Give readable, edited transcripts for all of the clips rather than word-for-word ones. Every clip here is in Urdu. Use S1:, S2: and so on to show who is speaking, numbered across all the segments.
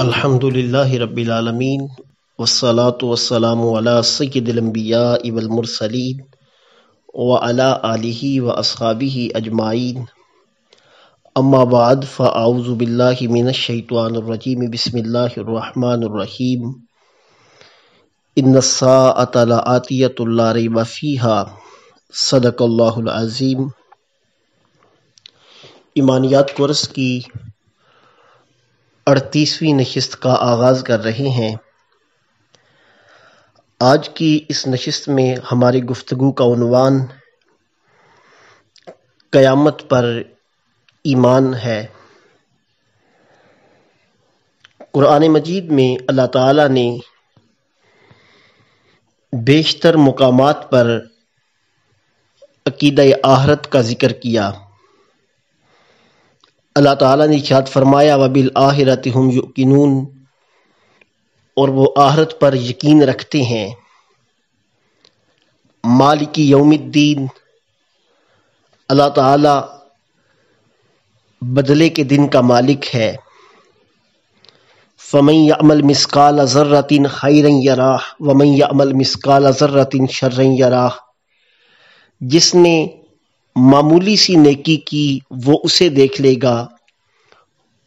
S1: الحمدللہ رب العالمین والصلاة والسلام علی سید الانبیاء والمرسلین وعلی آلہ واصحابہ اجمعین، اما بعد فاعوذ باللہ من الشیطان الرجیم، بسم اللہ الرحمن الرحیم۔ ان الساعة لآتیۃ لا ریب فیہا، صدق اللہ العظیم۔ ایمانیات کورس کی 38ویں نشست کا آغاز کر رہے ہیں۔ آج کی اس نشست میں ہماری گفتگو کا عنوان قیامت پر ایمان ہے۔ قرآن مجید میں اللہ تعالیٰ نے بیشتر مقامات پر عقیدہ آخرت کا ذکر کیا۔ اللہ تعالیٰ نے ارشاد فرمایا وَبِالْآخِرَةِ هُمْ يُوقِنُونَ، اور وہ آخرت پر یقین رکھتے ہیں۔ مالک یوم الدین، اللہ تعالیٰ بدلے کے دن کا مالک ہے۔ فَمَن يَعْمَلْ مِثْقَالَ ذَرَّةٍ خَيْرًا يَرَهُ وَمَن يَعْمَلْ مِثْقَالَ ذَرَّةٍ شَرًّا يَرَهُ، جس نے معمولی سی نیکی کی وہ اسے دیکھ لے گا،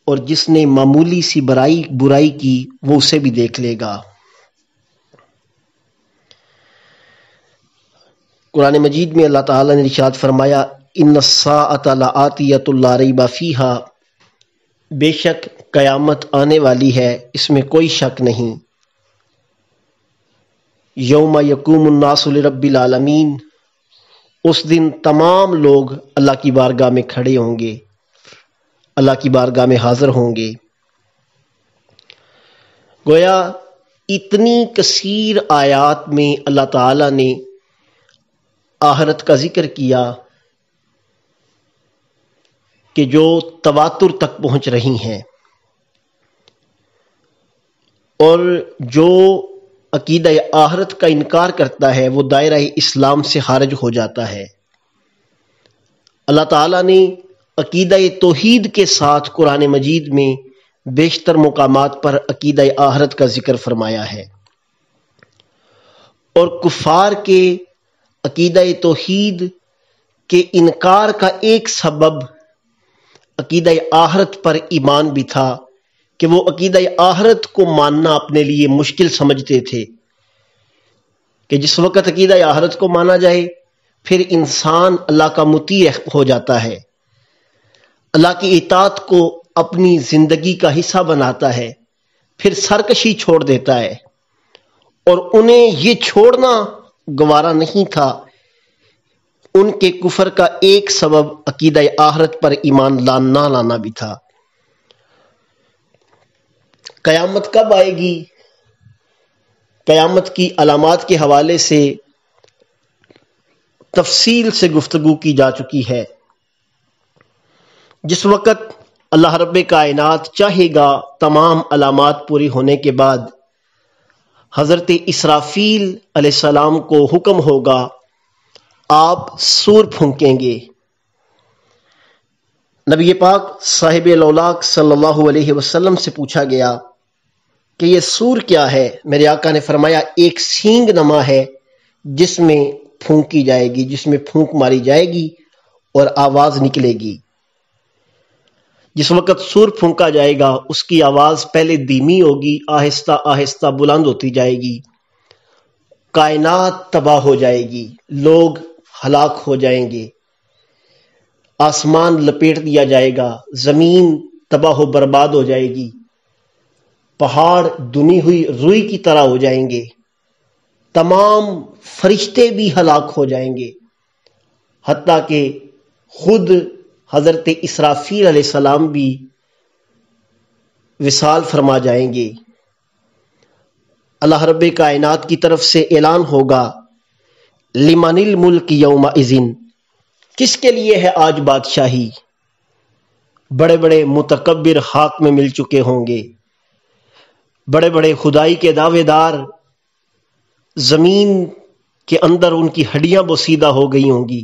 S1: اور جس نے معمولی سی برائی کی وہ اسے بھی دیکھ لے گا۔ قرآن مجید میں اللہ تعالیٰ نے ارشاد فرمایا ان الساعة لآتیۃ لا ریب فیہا، بے شک قیامت آنے والی ہے، اس میں کوئی شک نہیں۔ یوم یقوم الناس لرب العالمین، اس دن تمام لوگ اللہ کی بارگاہ میں کھڑے ہوں گے، اللہ کی بارگاہ میں حاضر ہوں گے۔ گویا اتنی کثیر آیات میں اللہ تعالیٰ نے آخرت کا ذکر کیا کہ جو تواتر تک پہنچ رہی ہیں، اور جو عقیدہ آخرت کا انکار کرتا ہے وہ دائرہ اسلام سے خارج ہو جاتا ہے۔ اللہ تعالیٰ نے عقیدہ توحید کے ساتھ قرآن مجید میں بیشتر مقامات پر عقیدہ آخرت کا ذکر فرمایا ہے، اور کفار کے عقیدہ توحید کے انکار کا ایک سبب عقیدہ آخرت پر ایمان بھی تھا کہ وہ عقیدہ آخرت کو ماننا اپنے لیے مشکل سمجھتے تھے کہ جس وقت عقیدہ آخرت کو مانا جائے پھر انسان اللہ کا مطیع ہو جاتا ہے، اللہ کی اطاعت کو اپنی زندگی کا حصہ بناتا ہے، پھر سرکشی چھوڑ دیتا ہے، اور انہیں یہ چھوڑنا گوارا نہیں تھا۔ ان کے کفر کا ایک سبب عقیدہ آخرت پر ایمان نہ لانا بھی تھا۔ قیامت کب آئے گی؟ قیامت کی علامات کے حوالے سے تفصیل سے گفتگو کی جا چکی ہے۔ جس وقت اللہ رب کائنات چاہے گا تمام علامات پوری ہونے کے بعد حضرت اسرافیل علیہ السلام کو حکم ہوگا آپ سور پھونکیں گے۔ نبی پاک صاحب الاولاق صلی اللہ علیہ وسلم سے پوچھا گیا کہ یہ سور کیا ہے؟ میرے آقا نے فرمایا ایک سینگ نما ہے جس میں پھونکی جائے گی، جس میں پھونک ماری جائے گی اور آواز نکلے گی۔ جس وقت سور پھونکا جائے گا اس کی آواز پہلے دھیمی ہوگی، آہستہ آہستہ بلند ہوتی جائے گی، کائنات تباہ ہو جائے گی، لوگ ہلاک ہو جائیں گے، آسمان لپیٹ دیا جائے گا، زمین تباہ و برباد ہو جائے گی، پہاڑ دنی ہوئی روئی کی طرح ہو جائیں گے، تمام فرشتے بھی ہلاک ہو جائیں گے، حتیٰ کہ خود حضرت اسرافیل علیہ السلام بھی وصال فرما جائیں گے۔ اللہ رب کائنات کی طرف سے اعلان ہوگا لمن الملک یومئذ، کس کے لیے ہے آج بادشاہی؟ بڑے بڑے متکبر خاک میں مل چکے ہوں گے، بڑے بڑے خدائی کے دعوے دار زمین کے اندر ان کی ہڈیاں بوسیدہ ہو گئی ہوں گی،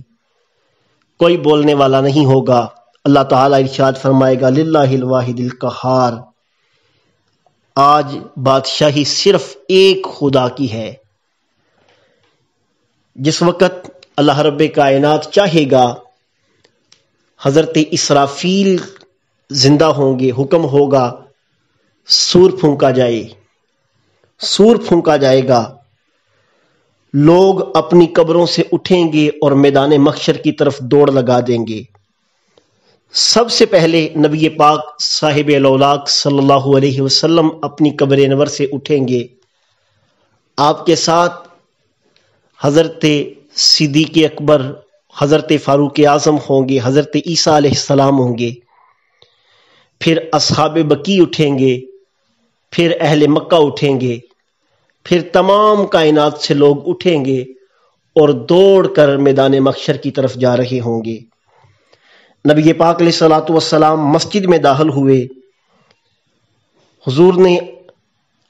S1: کوئی بولنے والا نہیں ہوگا۔ اللہ تعالیٰ ارشاد فرمائے گا للہ الواحد القہار، آج بادشاہی صرف ایک خدا کی ہے۔ جس وقت اللہ رب کائنات چاہے گا حضرت اسرافیل زندہ ہوں گے، حکم ہوگا سور پھونکا جائے، سور پھونکا جائے گا، لوگ اپنی قبروں سے اٹھیں گے اور میدان محشر کی طرف دوڑ لگا دیں گے۔ سب سے پہلے نبی پاک صاحب الاولاق صلی اللہ علیہ وسلم اپنی قبر انور سے اٹھیں گے، آپ کے ساتھ حضرت صدیق اکبر، حضرت فاروق اعظم ہوں گے، حضرت عیسیٰ علیہ السلام ہوں گے، پھر اصحاب بقی اٹھیں گے، پھر اہل مکہ اٹھیں گے، پھر تمام کائنات سے لوگ اٹھیں گے اور دوڑ کر میدان محشر کی طرف جا رہے ہوں گے۔ نبی پاک علیہ الصلوۃ والسلام مسجد میں داخل ہوئے، حضور نے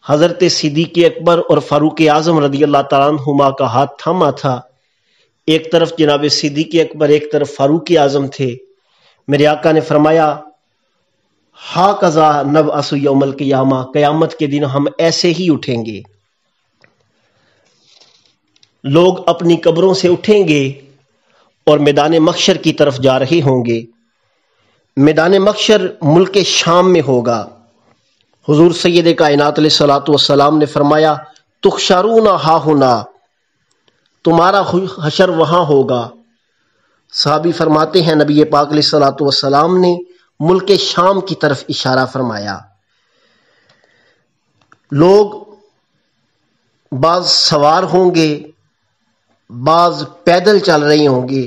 S1: حضرت صدیق اکبر اور فاروق اعظم رضی اللہ تعالیٰ عنہما کا ہاتھ تھاما تھا، ایک طرف جناب صدیق اکبر، ایک طرف فاروق اعظم تھے۔ میرے آقا نے فرمایا ہاکذا نبعث یوم القیامہ، قیامت کے دن ہم ایسے ہی اٹھیں گے۔ لوگ اپنی قبروں سے اٹھیں گے اور میدان محشر کی طرف جا رہے ہوں گے۔ میدان محشر ملک شام میں ہوگا۔ حضور سید کائنات علیہ الصلوۃ والسلام نے فرمایا تحشرون ہاہنا، تمہارا حشر وہاں ہوگا۔ صحابی فرماتے ہیں نبی پاک علیہ الصلوۃ والسلام نے ملک شام کی طرف اشارہ فرمایا۔ لوگ بعض سوار ہوں گے، بعض پیدل چل رہے ہوں گے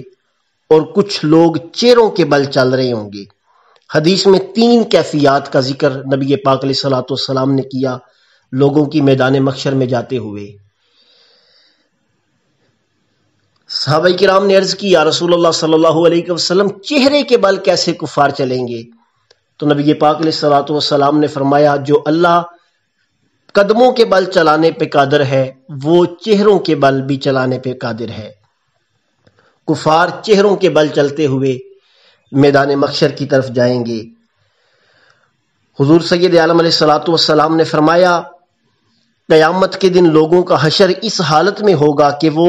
S1: اور کچھ لوگ چیروں کے بل چل رہے ہوں گے۔ حدیث میں 3 کیفیات کا ذکر نبی پاک علیہ الصلوۃ والسلام نے کیا لوگوں کی میدان محشر میں جاتے ہوئے۔ صحابہ کرام نے عرض کی یا رسول اللہ صلی اللہ علیہ وسلم چہرے کے بل کیسے کفار چلیں گے؟ تو نبی پاک علیہ الصلوۃ والسلام نے فرمایا جو اللہ قدموں کے بل چلانے پہ قادر ہے وہ چہروں کے بل بھی چلانے پہ قادر ہے۔ کفار چہروں کے بل چلتے ہوئے میدان محشر کی طرف جائیں گے۔ حضور سید عالم علیہ الصلوۃ والسلام نے فرمایا قیامت کے دن لوگوں کا حشر اس حالت میں ہوگا کہ وہ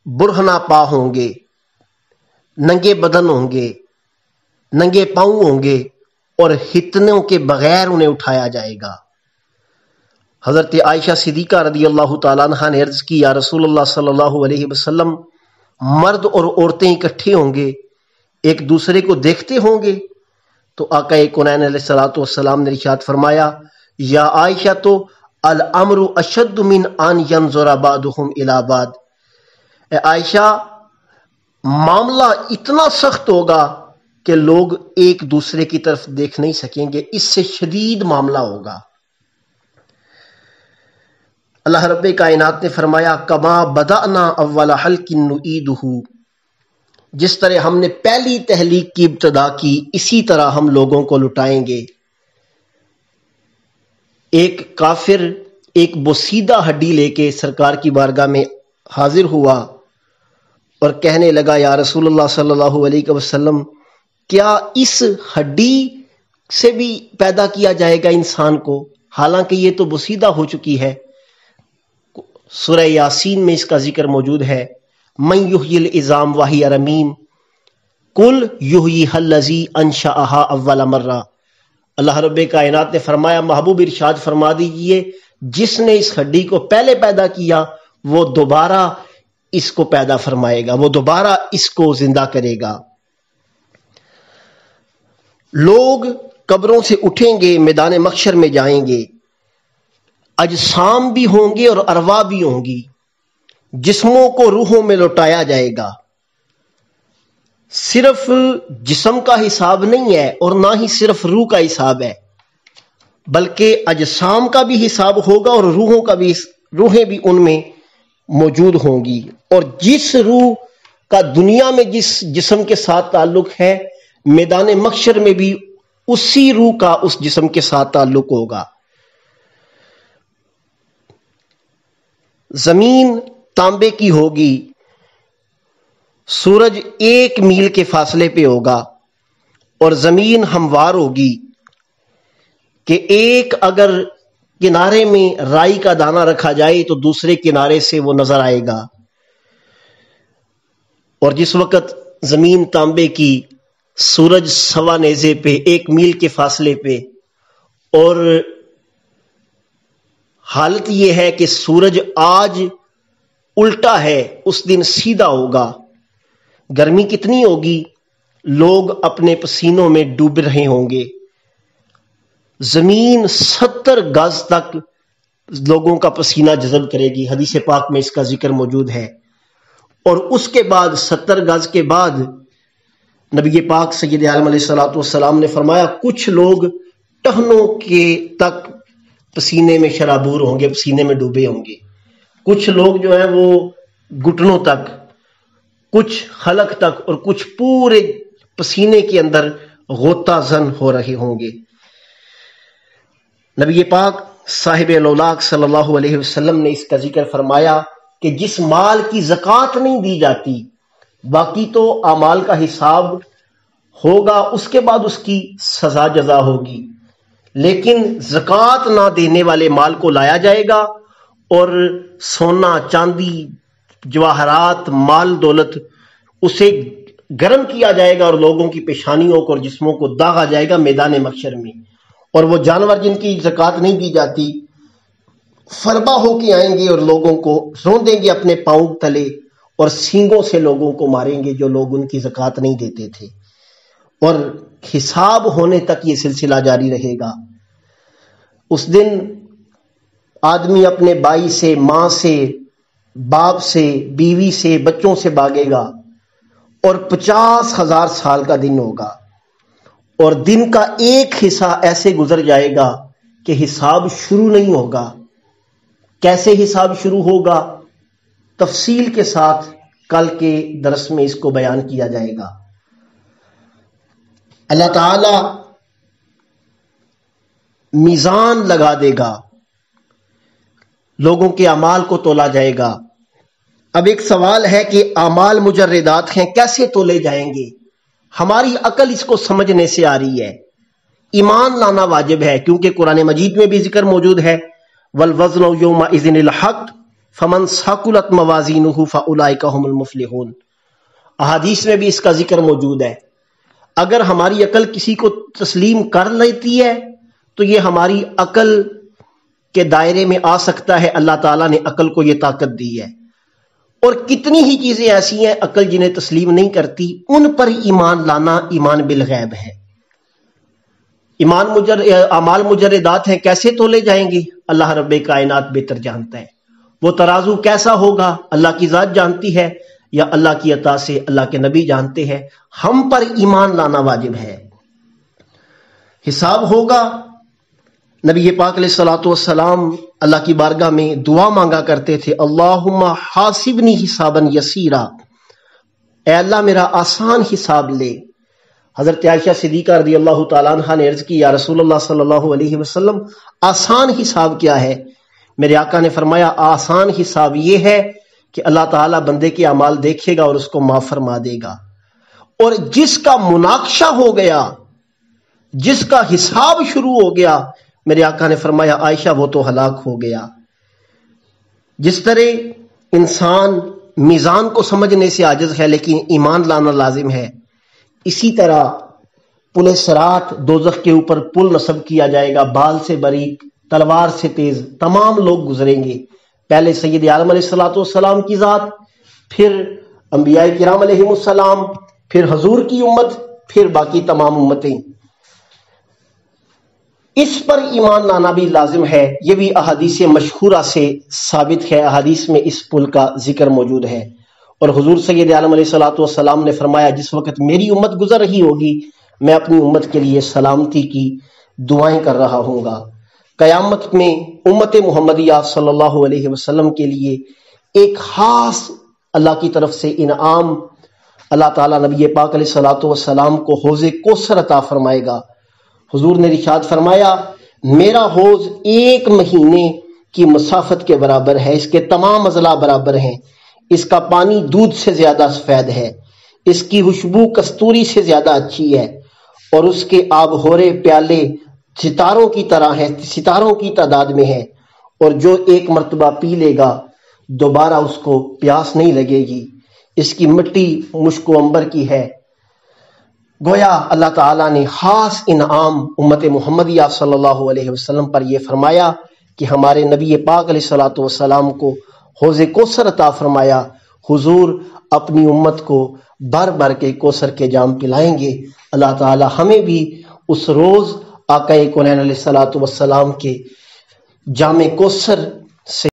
S1: برہنہ پا ہوں گے، ننگے بدن ہوں گے، ننگے پاؤں ہوں گے اور ہتنوں کے بغیر انہیں اٹھایا جائے گا۔ حضرت عائشہ صدیقہ رضی اللہ تعالیٰ عنہ نے عرض کی یا رسول اللہ صلی اللہ علیہ وسلم مرد اور عورتیں اکٹھے ہوں گے، ایک دوسرے کو دیکھتے ہوں گے؟ تو آقا کونین علیہ الصلوۃ والسلام نے ارشاد فرمایا یا عائشہ تو الامر اشد من ان ینظر بعضهم الی بعض، اے عائشہ معاملہ اتنا سخت ہوگا کہ لوگ ایک دوسرے کی طرف دیکھ نہیں سکیں گے، اس سے شدید معاملہ ہوگا۔ اللہ رب کائنات نے فرمایا کما بدأنا اول خلق نعیدہ، جس طرح ہم نے پہلی تخلیق کی ابتدا کی اسی طرح ہم لوگوں کو لٹائیں گے۔ ایک کافر ایک بوسیدہ ہڈی لے کے سرکار کی بارگاہ میں حاضر ہوا اور کہنے لگا یا رسول اللہ صلی اللہ علیہ وسلم کیا اس ہڈی سے بھی پیدا کیا جائے گا انسان کو، حالانکہ یہ تو بوسیدہ ہو چکی ہے۔ سورہ یاسین میں اس کا ذکر موجود ہے من یحیی العظام وہی رمیم قل یحییھا الذی انشأھا اول مرہ۔ اللہ رب کائنات نے فرمایا محبوب ارشاد فرما دیجئے جس نے اس ہڈی کو پہلے پیدا کیا وہ دوبارہ اس کو پیدا فرمائے گا، وہ دوبارہ اس کو زندہ کرے گا۔ لوگ قبروں سے اٹھیں گے، میدان محشر میں جائیں گے، اجسام بھی ہوں گے اور ارواح بھی ہوں گی، جسموں کو روحوں میں لوٹایا جائے گا۔ صرف جسم کا حساب نہیں ہے اور نہ ہی صرف روح کا حساب ہے، بلکہ اجسام کا بھی حساب ہوگا اور روحیں بھی ان میں موجود ہوں گی۔ اور جس روح کا دنیا میں جس جسم کے ساتھ تعلق ہے میدان محشر میں بھی اسی روح کا اس جسم کے ساتھ تعلق ہوگا۔ زمین تانبے کی ہوگی، سورج 1 میل کے فاصلے پہ ہوگا، اور زمین ہموار ہوگی کہ ایک اگر کنارے میں رائی کا دانہ رکھا جائے تو دوسرے کنارے سے وہ نظر آئے گا. اور جس وقت زمین تانبے کی، سورج سوا نیزے پہ، 1 میل کے فاصلے پہ، اور حالت یہ ہے کہ سورج آج الٹا ہے، اس دن سیدھا ہوگا. گرمی کتنی ہوگی، لوگ اپنے پسینوں میں ڈوب رہے ہوں گے. زمین 70 گز تک لوگوں کا پسینہ جذب کرے گی، حدیث پاک میں اس کا ذکر موجود ہے. اور اس کے بعد 70 گز کے بعد نبی پاک سید عالم علیہ السلام نے فرمایا کچھ لوگ ٹہنوں کے تک پسینے میں شرابور ہوں گے، پسینے میں ڈوبے ہوں گے. کچھ لوگ جو ہیں وہ گھٹنوں تک، کچھ حلق تک، اور کچھ پورے پسینے کے اندر غوطہ زن ہو رہے ہوں گے. نبی پاک صاحب الاولاق صلی اللہ علیہ وسلم نے اس کا ذکر فرمایا کہ جس مال کی زکوٰۃ نہیں دی جاتی، باقی تو اعمال کا حساب ہوگا، اس کے بعد اس کی سزا جزا ہوگی، لیکن زکوٰۃ نہ دینے والے مال کو لایا جائے گا اور سونا، چاندی، جواہرات، مال دولت، اسے گرم کیا جائے گا اور لوگوں کی پیشانیوں کو اور جسموں کو داغا جائے گا میدان محشر میں. اور وہ جانور جن کی زکوٰۃ نہیں دی جاتی فربا ہو کے آئیں گے اور لوگوں کو روندیں گے اپنے پاؤں تلے، اور سینگوں سے لوگوں کو ماریں گے جو لوگ ان کی زکوٰۃ نہیں دیتے تھے. اور حساب ہونے تک یہ سلسلہ جاری رہے گا. اس دن آدمی اپنے بھائی سے، ماں سے، باپ سے، بیوی سے، بچوں سے بھاگے گا، اور 50,000 سال کا دن ہوگا. اور دن کا ایک حصہ ایسے گزر جائے گا کہ حساب شروع نہیں ہوگا. کیسے حساب شروع ہوگا، تفصیل کے ساتھ کل کے درس میں اس کو بیان کیا جائے گا. اللہ تعالی میزان لگا دے گا، لوگوں کے اعمال کو تولا جائے گا. اب ایک سوال ہے کہ اعمال مجردات ہیں، کیسے تولے جائیں گے؟ ہماری عقل اس کو سمجھنے سے آ رہی ہے. ایمان لانا واجب ہے، کیونکہ قرآن مجید میں بھی ذکر موجود ہے وَالْوَزْنُ يَوْمَئِذٍ الْحَقُّ فَمَنْ ثَقُلَتْ مَوَازِينُهُ فَأُولَئِكَ هُمُ الْمُفْلِحُونَ. احادیث میں بھی اس کا ذکر موجود ہے. اگر ہماری عقل کسی کو تسلیم کر لیتی ہے تو یہ ہماری عقل کے دائرے میں آ سکتا ہے. اللہ تعالیٰ نے عقل کو یہ طاقت دی ہے. اور کتنی ہی چیزیں ایسی ہیں عقل جنہیں تسلیم نہیں کرتی، ان پر ایمان لانا ایمان بالغیب ہے. اعمال مجردات ہیں، کیسے تولے جائیں گے؟ اللہ رب کائنات بہتر جانتا ہے. وہ ترازو کیسا ہوگا اللہ کی ذات جانتی ہے، یا اللہ کی عطا سے اللہ کے نبی جانتے ہیں. ہم پر ایمان لانا واجب ہے. حساب ہوگا. نبی پاک علیہ الصلوۃ والسلام اللہ کی بارگاہ میں دعا مانگا کرتے تھے، اللہم حاسبنی حسابا یسیرا، اے اللہ میرا آسان حساب لے. حضرت عائشہ صدیقہ رضی اللہ تعالیٰ عنہ نے عرض کی، یا رسول اللہ صلی اللہ علیہ وسلم آسان حساب کیا ہے؟ میرے آقا نے فرمایا آسان حساب یہ ہے کہ اللہ تعالیٰ بندے کے اعمال دیکھے گا اور اس کو معاف فرما دے گا. اور جس کا مناقشہ ہو گیا، جس کا حساب شروع ہو گیا، میرے آقا نے فرمایا عائشہ وہ تو ہلاک ہو گیا. جس طرح انسان میزان کو سمجھنے سے عاجز ہے لیکن ایمان لانا لازم ہے، اسی طرح پل صراط، دوزخ کے اوپر پل نصب کیا جائے گا، بال سے باریک، تلوار سے تیز، تمام لوگ گزریں گے. پہلے سید عالم علیہ السلام کی ذات، پھر انبیاء کرام علیہم السلام، پھر حضور کی امت، پھر باقی تمام امتیں. اس پر ایمان لانا بھی لازم ہے. یہ بھی احادیث مشہورہ سے ثابت ہے. احادیث میں اس پل کا ذکر موجود ہے. اور حضور سید عالم علیہ السلام نے فرمایا جس وقت میری امت گزر رہی ہوگی میں اپنی امت کے لیے سلامتی کی دعائیں کر رہا ہوں گا. قیامت میں امت محمدیہ صلی اللہ علیہ وسلم کے لیے ایک خاص اللہ کی طرف سے انعام اللہ تعالیٰ نبی پاک علیہ السلام کو حوض کوثر عطا فرمائے گا. حضور نے ارشاد فرمایا میرا حوض 1 مہینے کی مسافت کے برابر ہے، اس کے تمام اضلاع برابر ہیں، اس کا پانی دودھ سے زیادہ سفید ہے، اس کی خوشبو کستوری سے زیادہ اچھی ہے، اور اس کے آب ہورے پیالے ستاروں کی طرح ہیں، ستاروں کی تعداد میں ہیں، اور جو ایک مرتبہ پی لے گا دوبارہ اس کو پیاس نہیں لگے گی، اس کی مٹی مشک و عنبر کی ہے۔ گویا اللہ تعالیٰ نے خاص انعام امت محمدیہ صلی اللہ علیہ وسلم پر یہ فرمایا کہ ہمارے نبی پاک علیہ الصلوۃ والسلام کو حوض کوثر عطا فرمایا۔ حضور اپنی امت کو بھر بھر کے کوثر کے جام پلائیں گے۔ اللہ تعالی ہمیں بھی اس روز آقا کونین علیہ الصلوۃ والسلام کے جام کوثر سے